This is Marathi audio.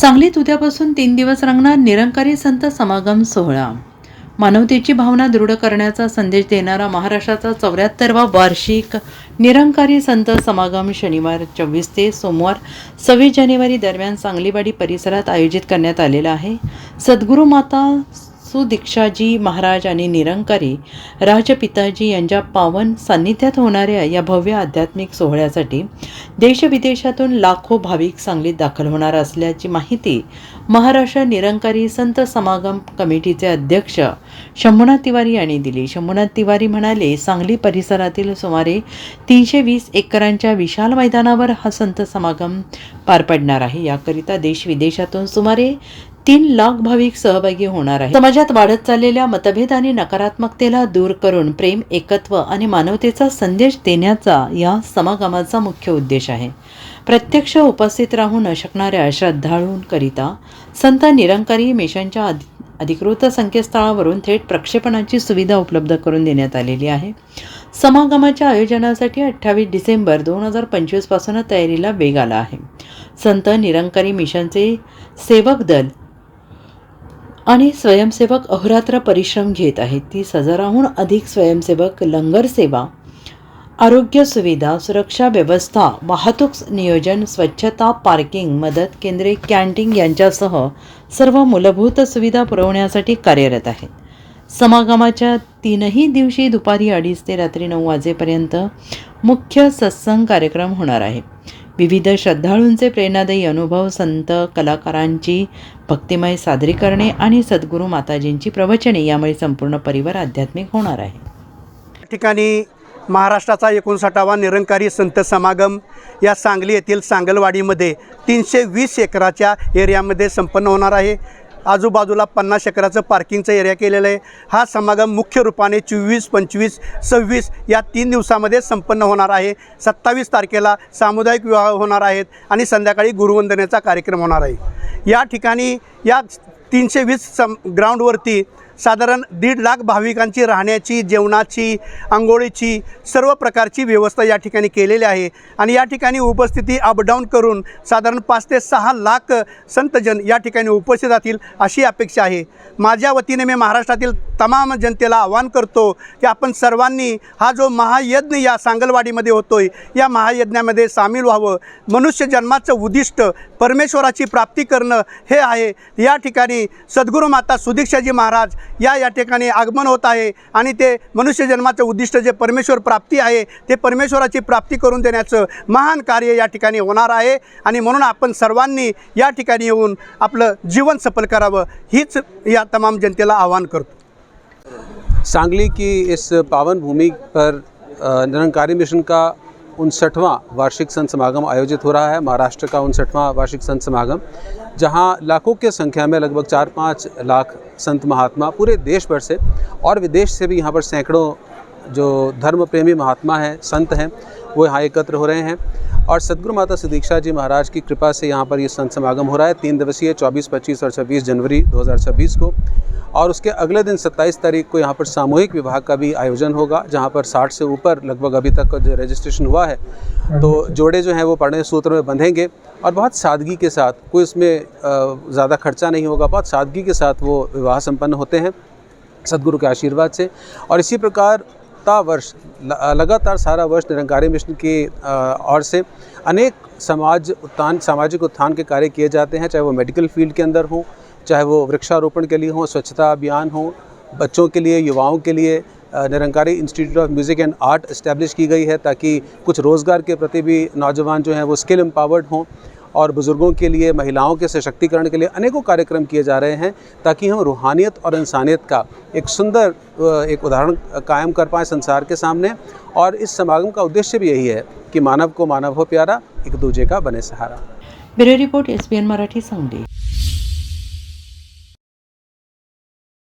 सांगलीत उद्यापासून 3 दिवस रंगणार निरंकारी संत समागम सोहळा. मानवतेची भावना दृढ करण्याचा संदेश देणारा महाराष्ट्राचा 74वा वार्षिक निरंकारी संत समागम शनिवार 24 ते सोमवार 26 जानेवारी दरम्यान सांगलीवाडी परिसरात आयोजित करण्यात आलेला आहे. सद्गुरू माता सुदीक्षाजी महाराज आणि निरंकारी राजपिताजी यांच्या पावन सान्निध्यात होणाऱ्या या भव्य आध्यात्मिक सोहळ्यासाठी देशविदेशातून लाखो भाविक सांगलीत दाखल होणार असल्याची माहिती महाराष्ट्र निरंकारी संत समागम कमिटीचे अध्यक्ष शंभूनाथ तिवारी यांनी दिली. शंभूनाथ तिवारी म्हणाले, सांगली परिसरातील सुमारे 320 एकरांच्या विशाल मैदानावर हा संत समागम पार पडणार आहे. याकरिता देश विदेशातून सुमारे 3 लाख भाविक सहभागी होणार आहेत. समाजात वाढत चाललेल्या मतभेद आणि नकारात्मकतेला दूर करून प्रेम, एकत्व आणि मानवतेचा संदेश देण्याचा या समागमाचा मुख्य उद्देश आहे. प्रत्यक्ष उपस्थित राहू न शकणाऱ्या श्रद्धाळूंकरिता संत निरंकारी मिशनच्या अधिकृत संकेतस्थळावरून थेट प्रक्षेपणाची सुविधा उपलब्ध करून देण्यात आलेली आहे. समागमाच्या आयोजनासाठी 28 डिसेंबर 2025 पासून तयारीला वेग आला आहे. संत निरंकारी मिशनचे सेवक दल आणि स्वयंसेवक अहोरात्र परिश्रम घेत आहेत. 30,000हून अधिक स्वयंसेवक लंगर सेवा, आरोग्य सुविधा, सुरक्षा व्यवस्था, वाहतूक नियोजन, स्वच्छता, पार्किंग, मदत केंद्रे, कॅन्टीन यांच्यासह सर्व मूलभूत सुविधा पुरवण्यासाठी कार्यरत आहेत. समागमाच्या 3ही दिवशी दुपारी 2:30 ते रात्री 9 वाजेपर्यंत मुख्य सत्संग कार्यक्रम होणार आहे. विविध श्रद्धाळूंचे प्रेरणादायी अनुभव, संत कलाकारांची भक्तिमय सादरीकरणे आणि सद्गुरू माताजींची प्रवचने यामुळे संपूर्ण परिवार आध्यात्मिक होणार आहे. ठिकाणी महाराष्ट्राचा 59वा निरंकारी संत समागम या सांगली येथील सांगलवाडीमध्ये 320 एकराच्या एरियामध्ये संपन्न होणार आहे. आजूबाजूला 50 एकराचं पार्किंगचं एरिया केलेलं आहे. हा समागम मुख्य रूपाने 24, 25, 26 या 3 दिवसामध्ये संपन्न होणार आहे. 27 तारखेला सामुदायिक विवाह होणार आहेत आणि संध्याकाळी गुरुवंदनेचा कार्यक्रम होणार आहे. या ठिकाणी या 320 ग्राउंडवरती साधारण 1.5 लाख भाविकांची राहण्याची, जेवणाची, आंघोळीची सर्व प्रकारची व्यवस्था या ठिकाणी केलेली आहे. आणि या ठिकाणी उपस्थिती अपडाऊन करून साधारण 5 ते 6 लाख संतजन या ठिकाणी उपस्थित राहतील अशी अपेक्षा आहे. माझ्या वतीने मी महाराष्ट्रातील तमाम जनतेला आवाहन करतो की आपण सर्वांनी हा जो महायज्ञ या सांगलवाडीमध्ये होतोय, या महायज्ञामध्ये सामील व्हावं. मनुष्य जन्माचं उद्दिष्ट परमेश्वराची प्राप्ती करणं हे आहे. या ठिकाणी सद्गुरू माता सुदीक्षाजी महाराज या ठिकाणी आगमन होत आहे आणि ते मनुष्य जन्माचं उद्दिष्ट जे परमेश्वर प्राप्ती आहे ते परमेश्वराची प्राप्ती करून देण्याचं महान कार्य या ठिकाणी होणार आहे. आणि म्हणून आपण सर्वांनी या ठिकाणी येऊन आपलं जीवन सफल करावं हीच या तमाम जनतेला आवाहन करतो. सांगली की इस पावन भूमि पर निरंकारी मिशन का 59वां वार्षिक संत समागम आयोजित हो रहा है. महाराष्ट्र का 59वां वार्षिक संत समागम, जहां लाखों के संख्या में लगभग 4-5 लाख संत महात्मा पूरे देश भर से और विदेश से भी यहाँ पर सैकड़ों जो धर्म प्रेमी महात्मा हैं, संत हैं, वो यहाँ एकत्र हो रहे हैं. और सद्गुरु माता सुदीक्षा जी महाराज की कृपा से यहाँ पर ये संत समागम हो रहा है 3 दिवसीय 24, 25 और 26 जनवरी 2026 को. और उसके अगले दिन 27 तारीख को यहाँ पर सामूहिक विवाह का भी आयोजन होगा, जहाँ पर 60 से ऊपर लगभग अभी तक जो रजिस्ट्रेशन हुआ है, तो जोड़े जो हैं वो पढ़ने सूत्र में बंधेंगे और बहुत सादगी के साथ, कोई इसमें ज़्यादा खर्चा नहीं होगा, बहुत सादगी के साथ वो विवाह संपन्न होते हैं सद्गुरु के आशीर्वाद से. और इसी प्रकार वर्ष लगातार सारा वर्ष निरंकारी मिशन की ओर से अनेक सामाजिक उत्थान के कार्य किए जाते हैं, चाहे वो मेडिकल फील्ड के अंदर हो, चाहे वो वृक्षारोपण के लिए हो, स्वच्छता अभियान हो, बच्चों के लिए, युवाओं के लिए Nirankari institute of music end art establish की गई है ताकि कुछ रोज़गार के प्रति भी नौजवान जो हैं वो स्किल एम्पावर्ड हों. और बुज़ुर्गों के लिए, महिलाओं के सशक्तिकरण के लिए अनेकों कार्यक्रम किए जा रहे हैं ताकि हम रूहानियत और इंसानियत का एक सुंदर एक उदाहरण कायम कर पाएँ संसार के सामने. और इस समागम का उद्देश्य भी यही है कि मानव को मानव हो प्यारा, एक दूजे का बने सहारा. Bureau report, SBN Marathi, Sangli.